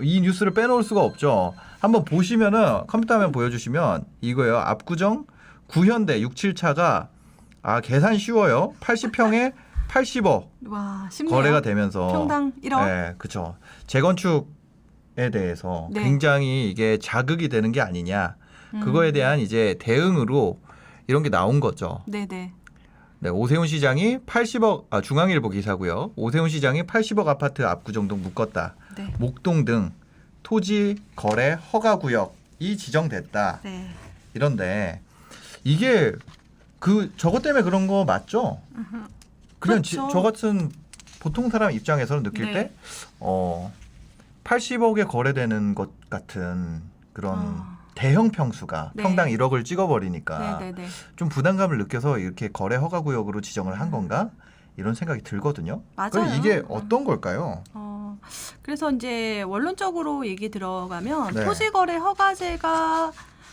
이 뉴스를 빼놓을 수가 없죠. 한번 보시면은 컴퓨터 화면 보여주시면 이거예요. 압구정 구현대 67차가 계산 쉬워요. 80평에 80억 와, 쉽네요. 거래가 되면서 평당 1억. 네, 그렇죠. 재건축에 대해서 네. 굉장히 이게 자극이 되는 게 아니냐. 그거에 대한 이제 대응으로 이런 게 나온 거죠. 네네. 네, 오세훈 시장이 80억, 중앙일보 기사고요. 오세훈 시장이 80억 아파트 압구정 등 묶었다. 네. 목동 등 토지 거래 허가 구역이 지정됐다. 네. 이런데 이게 저것 때문에 그런 거 맞죠? 그냥 그렇죠. 저 같은 보통 사람 입장에서는 느낄 네. 때 80억에 거래되는 것 같은 그런 대형 평수가 네. 평당 1억을 찍어버리니까 네네네. 좀 부담감을 느껴서 이렇게 거래 허가 구역으로 지정을 한 건가? 이런 생각이 들거든요. 맞아요. 그럼 이게 어떤 걸까요? 그래서 이제 원론적으로 얘기 들어가면 네. 토지거래 허가제가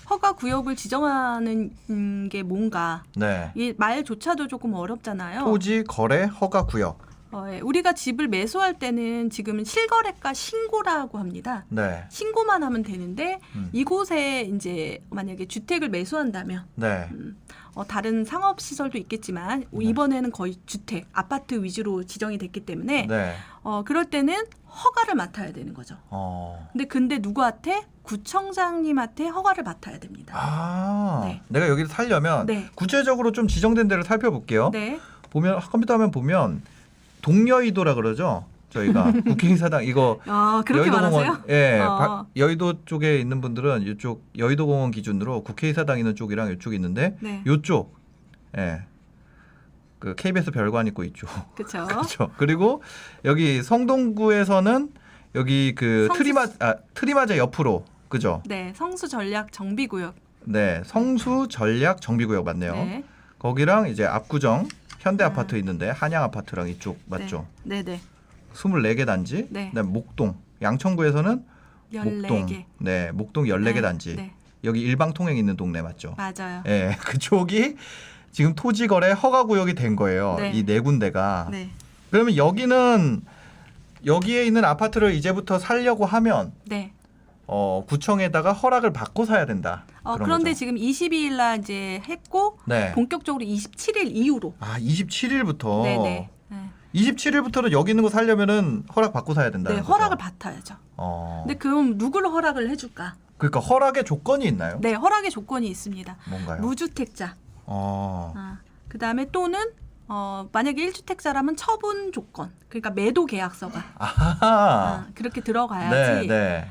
허가 구역을 지정하는 게 뭔가 네. 이 말조차도 조금 어렵잖아요. 토지 거래 허가 구역. 예, 우리가 집을 매수할 때는 지금은 실거래가 신고라고 합니다. 네. 신고만 하면 되는데 음. 이곳에 이제 만약에 주택을 매수한다면 네. 다른 상업 시설도 있겠지만 이번에는 거의 주택, 아파트 위주로 지정이 됐기 때문에 네. 그럴 때는 허가를 맡아야 되는 거죠. 근데 누구한테? 구청장님한테 허가를 맡아야 됩니다. 네. 내가 여기를 살려면 네. 구체적으로 좀 지정된 데를 살펴볼게요. 네. 보면 컴퓨터 화면 보면 동여의도라 그러죠. 저희가 국회의사당 이거 그렇게 말하세요? 여의도공원, 예, 여의도 쪽에 있는 분들은 이쪽 여의도공원 기준으로 국회의사당 있는 쪽이랑 이쪽 있는데 네. 이쪽, 예, 그 KBS 별관 있고 이쪽. 그렇죠. 그렇죠. 그리고 여기 성동구에서는 여기 그 트리마자 옆으로, 그죠? 네, 성수 전략 정비구역. 네, 성수 전략 정비구역 맞네요. 네. 거기랑 이제 압구정 현대 아파트 있는데 한양 아파트랑 이쪽 맞죠? 네, 네. 24개 단지. 네. 그다음에 목동, 양천구에서는 14개. 목동. 네, 목동 14개 네, 단지. 네. 여기 일방 통행 있는 동네 맞죠? 맞아요. 예, 그쪽이 지금 토지 거래 허가 구역이 된 거예요. 네. 이 네 군데가. 네. 그러면 여기에 있는 아파트를 이제부터 살려고 하면 네. 구청에다가 허락을 받고 사야 된다. 그런 그런데 거죠. 지금 22일 날 이제 했고 네. 본격적으로 27일 이후로. 27일부터. 네, 네. 네. 27일부터는 여기 있는 거 살려면은 허락 받고 사야 된다. 네, 허락을 받아야죠. 근데 그럼 누구를 허락을 해줄까? 그러니까 허락의 조건이 있나요? 네, 허락의 조건이 있습니다. 뭔가요? 무주택자. 그다음에 또는 만약에 1주택자라면 처분 조건. 그러니까 매도 계약서가 그렇게 들어가야지. 네, 네.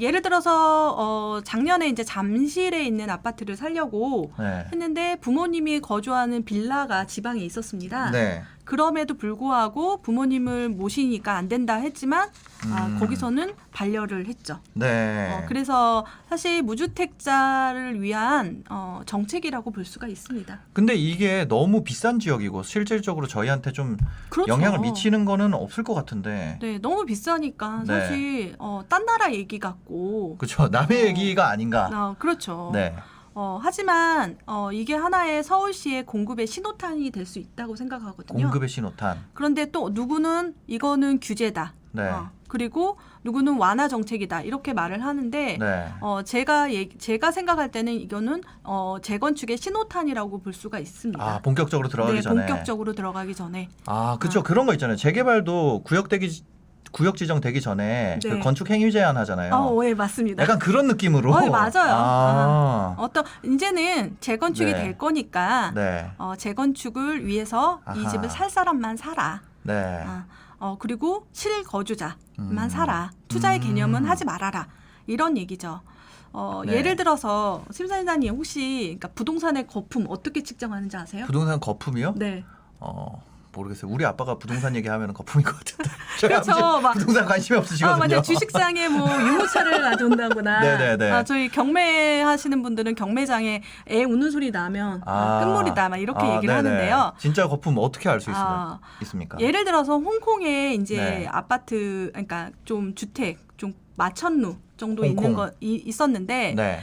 예를 들어서 작년에 이제 잠실에 있는 아파트를 살려고 네. 했는데 부모님이 거주하는 빌라가 지방에 있었습니다. 네. 그럼에도 불구하고 부모님을 모시니까 안 된다 했지만 거기서는 반려를 했죠. 네. 그래서 사실 무주택자를 위한 정책이라고 볼 수가 있습니다. 근데 이게 너무 비싼 지역이고 실질적으로 저희한테 좀 그렇죠. 영향을 미치는 거는 없을 것 같은데. 네, 너무 비싸니까 네. 사실 딴 나라 얘기 같고. 그렇죠. 남의 얘기가 아닌가. 그렇죠. 네. 하지만 이게 하나의 서울시의 공급의 신호탄이 될 수 있다고 생각하거든요. 공급의 신호탄. 그런데 또 누구는 이거는 규제다. 네. 그리고 누구는 완화 정책이다. 이렇게 말을 하는데 네. 제가 생각할 때는 이거는 재건축의 신호탄이라고 볼 수가 있습니다. 본격적으로 들어가기 네, 전에. 본격적으로 들어가기 전에. 그렇죠. 그런 거 있잖아요. 재개발도 구역 지정되기 전에 네. 그 건축 행위 제한 하잖아요. 네, 맞습니다. 약간 그런 느낌으로. 맞아요. 이제는 재건축이 네. 될 거니까 네. 재건축을 위해서 이 집을 살 사람만 사라. 네. 그리고 실거주자만 사라. 투자의 개념은 하지 말아라. 이런 얘기죠. 네. 예를 들어서 심사위원님 혹시 그러니까 부동산의 거품 어떻게 측정하는지 아세요? 부동산 거품이요? 네. 모르겠어요. 우리 아빠가 부동산 얘기하면 거품인 것 같은데. 저희 그렇죠. 아버지 부동산 관심이 없으시거든요. 맞아요. 주식장에 뭐 유모차를 가져온다거나. 네네네. 저희 경매 하시는 분들은 경매장에 애 우는 소리 나면 끝물이다. 막 이렇게 얘기를 네네. 하는데요. 진짜 거품 어떻게 알 수 있습니까? 예를 들어서 홍콩에 이제 네. 아파트, 그러니까 좀 주택, 좀 마천루 정도 홍콩. 있는 거 있었는데 네.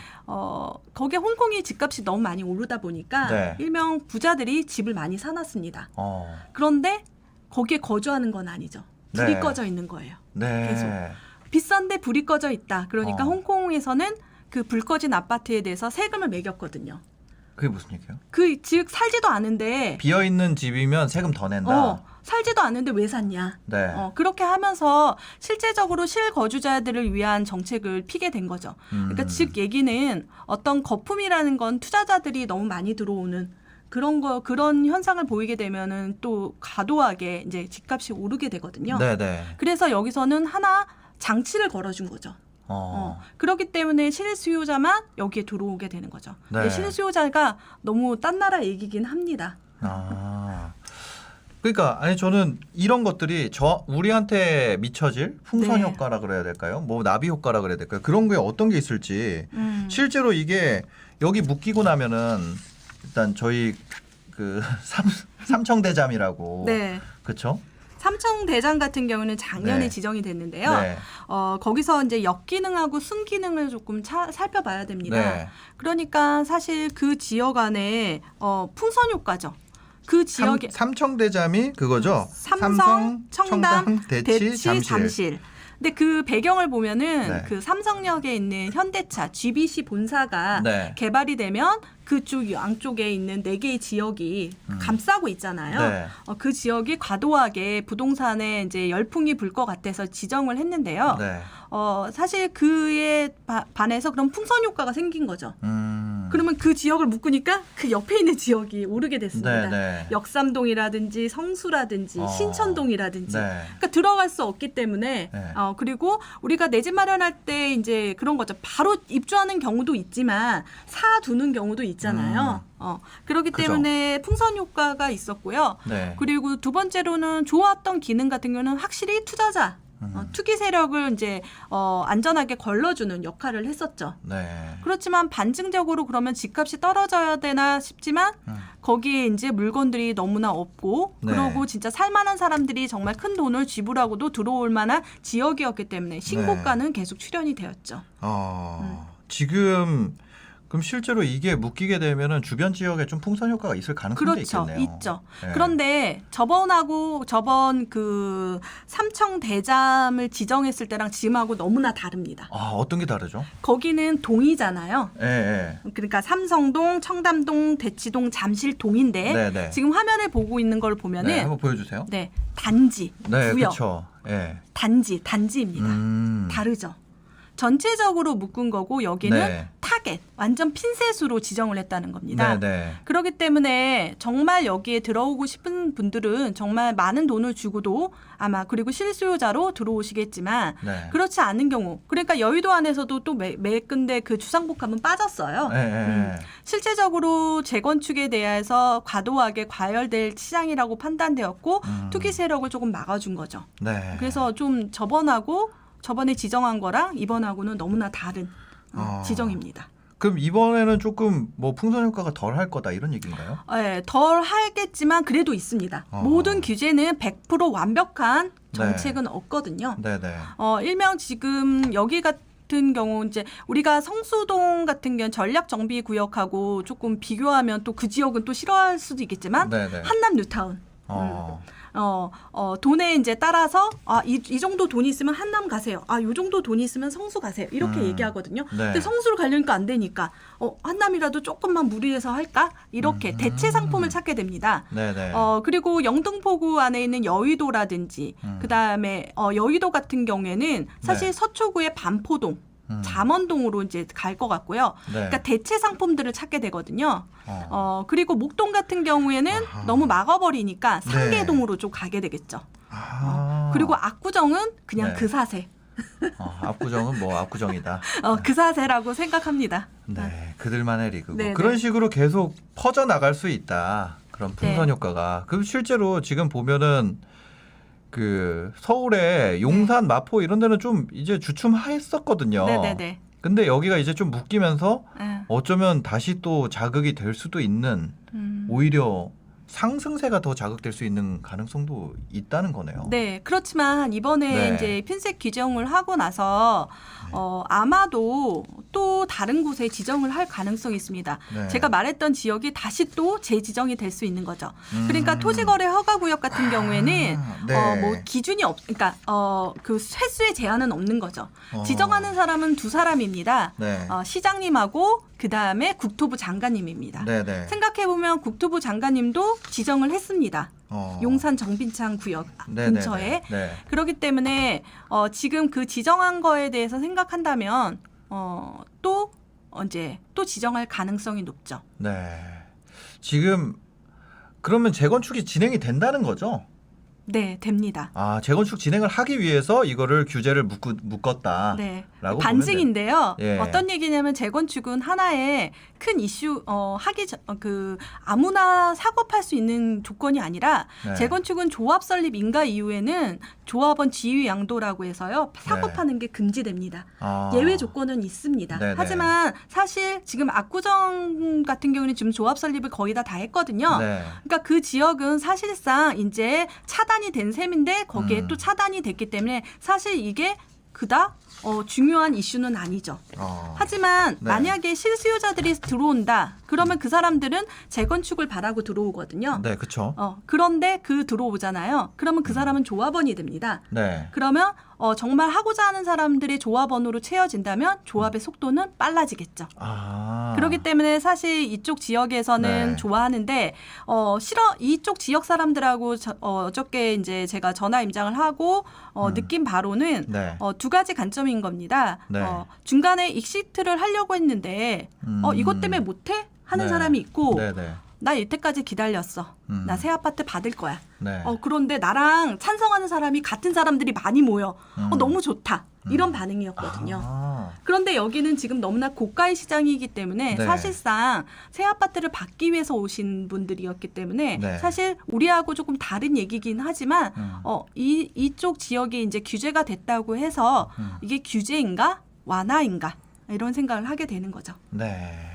거기에 홍콩이 집값이 너무 많이 오르다 보니까 네. 일명 부자들이 집을 많이 사놨습니다. 그런데 거기에 거주하는 건 아니죠. 불이 네. 꺼져 있는 거예요. 네. 계속. 비싼데 불이 꺼져 있다. 그러니까 어. 홍콩에서는 그 불 꺼진 아파트에 대해서 세금을 매겼거든요. 그게 무슨 얘기예요? 즉 살지도 않은데 비어 있는 집이면 세금 더 낸다. 살지도 않는데 왜 샀냐. 네. 그렇게 하면서 실제적으로 실거주자들을 위한 정책을 피게 된 거죠. 그러니까 즉 얘기는 어떤 거품이라는 건 투자자들이 너무 많이 들어오는 그런 현상을 보이게 되면은 또 과도하게 이제 집값이 오르게 되거든요. 네네. 그래서 여기서는 하나 장치를 걸어준 거죠. 그렇기 때문에 실수요자만 여기에 들어오게 되는 거죠. 네. 근데 실수요자가 너무 딴 나라 얘기긴 합니다. 그러니까 아니 저는 이런 것들이 우리한테 미쳐질 풍선 네. 효과라 그래야 될까요? 뭐 나비 효과라 그래야 될까요? 그런 게 어떤 게 있을지 실제로 이게 여기 묶이고 나면은 일단 저희 그 삼청대잠이라고 네. 그렇죠? 삼청대장 같은 경우는 작년에 네. 지정이 됐는데요. 네. 거기서 이제 역기능하고 순기능을 조금 살펴봐야 됩니다. 네. 그러니까 사실 그 지역 안에 풍선 효과죠. 그 지역에 삼청대잠이 그거죠? 삼성, 청담, 대치, 잠실. 근데 그 배경을 보면은 네. 그 삼성역에 있는 현대차 GBC 본사가 네. 개발이 되면 그쪽 양쪽에 있는 4개의 지역이 감싸고 있잖아요. 네. 그 지역이 과도하게 부동산에 이제 열풍이 불 것 같아서 지정을 했는데요. 네. 사실 그에 반해서 그런 풍선 효과가 생긴 거죠. 그러면 그 지역을 묶으니까 그 옆에 있는 지역이 오르게 됐습니다. 네. 역삼동이라든지 성수라든지 신천동이라든지 네. 그러니까 들어갈 수 없기 때문에 네. 그리고 우리가 내 집 마련할 때 이제 그런 거죠. 바로 입주하는 경우도 있지만 사두는 경우도 있잖아요. 그렇기 그죠. 때문에 풍선 효과가 있었고요. 네. 그리고 두 번째로는 좋았던 기능 같은 경우는 확실히 투자자 투기 세력을 이제 안전하게 걸러주는 역할을 했었죠. 네. 그렇지만 반증적으로 그러면 집값이 떨어져야 되나 싶지만 거기에 이제 물건들이 너무나 없고 네. 그러고 진짜 살만한 사람들이 정말 큰 돈을 지불하고도 들어올 만한 지역이었기 때문에 신고가는 계속 출현이 되었죠. 지금 그럼 실제로 이게 묶이게 되면은 주변 지역에 좀 풍선 효과가 있을 가능성도 그렇죠. 있겠네요. 있죠. 네. 그런데 저번 그 삼청대잠을 지정했을 때랑 지금하고 너무나 다릅니다. 어떤 게 다르죠? 거기는 동이잖아요. 네. 그러니까 삼성동, 청담동, 대치동, 잠실동인데 네. 지금 화면을 보고 있는 걸 보면은 네, 한번 보여주세요. 네, 단지, 네, 구역, 그렇죠. 네. 단지입니다. 다르죠. 전체적으로 묶은 거고 여기는 네. 타겟, 완전 핀셋으로 지정을 했다는 겁니다. 네. 그렇기 때문에 정말 여기에 들어오고 싶은 분들은 정말 많은 돈을 주고도 아마 그리고 실수요자로 들어오시겠지만 네. 그렇지 않은 경우 그러니까 여의도 안에서도 또 매 군데 그 주상복합은 빠졌어요. 네. 실제적으로 재건축에 대해서 과도하게 과열될 시장이라고 판단되었고 투기 세력을 조금 막아준 거죠. 네. 그래서 좀 저번에 지정한 거랑 이번하고는 너무나 다른 지정입니다. 그럼 이번에는 조금 뭐 풍선 효과가 덜 할 거다 이런 얘기인가요? 네, 덜 하겠지만 그래도 있습니다. 모든 규제는 100% 완벽한 정책은 없거든요. 네네. 일명 지금 여기 같은 경우 이제 우리가 성수동 같은 경우 전략 정비 구역하고 조금 비교하면 또 그 지역은 또 싫어할 수도 있겠지만 네네. 한남 뉴타운. 돈에 이제 따라서 이 정도 돈이 있으면 한남 가세요. 요 정도 돈이 있으면 성수 가세요. 이렇게 얘기하거든요. 네. 근데 성수를 가려니까 안 되니까 한남이라도 조금만 무리해서 할까? 이렇게 대체 상품을 찾게 됩니다. 네네. 그리고 영등포구 안에 있는 여의도라든지 그다음에 여의도 같은 경우에는 사실 네. 서초구의 반포동 잠원동으로 이제 갈 것 같고요. 네. 그러니까 대체 상품들을 찾게 되거든요. 그리고 목동 같은 경우에는 너무 막아버리니까 상계동으로 좀 가게 되겠죠. 그리고 압구정은 그냥 네. 그 사세. 압구정은 뭐 압구정이다. 그 사세라고 생각합니다. 네, 그들만의 리그고 네, 그런 네. 식으로 계속 퍼져 나갈 수 있다. 그런 풍선 네. 효과가. 그럼 실제로 지금 보면은 그 서울에 용산, 마포 이런 데는 좀 이제 주춤했었거든요. 네네네. 근데 여기가 이제 좀 묶이면서 네. 어쩌면 다시 또 자극이 될 수도 있는 오히려 상승세가 더 자극될 수 있는 가능성도 있다는 거네요. 네, 그렇지만 이번에 네. 이제 핀셋 규정을 하고 나서 아마도 또 다른 곳에 지정을 할 가능성이 있습니다. 네. 제가 말했던 지역이 다시 또 재지정이 될 수 있는 거죠. 그러니까 토지거래 허가구역 같은 경우에는 네. 뭐 기준이 그러니까 그 횟수의 제한은 없는 거죠. 어. 지정하는 사람은 두 사람입니다. 네. 시장님하고 그 다음에 국토부 장관님입니다. 네네. 생각해 보면 국토부 장관님도 지정을 했습니다. 용산 정빈창 구역 근처에. 네. 그렇기 때문에 지금 그 지정한 거에 대해서 생각한다면 또 지정할 가능성이 높죠. 네. 지금 그러면 재건축이 진행이 된다는 거죠? 네, 됩니다. 재건축 진행을 하기 위해서 이거를 규제를 묶었다. 네. 라고 반증인데요. 예. 어떤 얘기냐면 재건축은 하나의 큰 이슈 아무나 작업할 수 있는 조건이 아니라 네. 재건축은 조합 설립 인가 이후에는 조합원 지위 양도라고 해서요. 작업하는 게 금지됩니다. 예외 조건은 있습니다. 네네. 하지만 사실 지금 압구정 같은 경우는 지금 조합 설립을 거의 다 했거든요. 네. 그러니까 그 지역은 사실상 이제 차단이 된 셈인데 거기에 또 차단이 됐기 때문에 사실 이게 그닥 중요한 이슈는 아니죠. 하지만 네. 만약에 실수요자들이 들어온다. 그러면 그 사람들은 재건축을 바라고 들어오거든요. 네, 그렇죠. 그런데 들어오잖아요. 그러면 그 사람은 조합원이 됩니다. 네. 그러면 정말 하고자 하는 사람들이 조합원으로 채워진다면 조합의 속도는 빨라지겠죠. 그렇기 때문에 사실 이쪽 지역에서는 네. 좋아하는데 이쪽 지역 사람들하고 어저께 이제 제가 전화 임장을 하고 느낀 바로는 네. 두 가지 관점인 겁니다. 네. 중간에 익시트를 하려고 했는데 이것 때문에 못해? 하는 네. 사람이 있고 네네. 나 이때까지 기다렸어. 나 새 아파트 받을 거야. 네. 그런데 나랑 찬성하는 사람이 같은 사람들이 많이 모여. 너무 좋다. 이런 반응이었거든요. 그런데 여기는 지금 너무나 고가의 시장이기 때문에 네. 사실상 새 아파트를 받기 위해서 오신 분들이었기 때문에 네. 사실 우리하고 조금 다른 얘기긴 하지만 이쪽 지역이 이제 규제가 됐다고 해서 이게 규제인가 완화인가 이런 생각을 하게 되는 거죠. 네.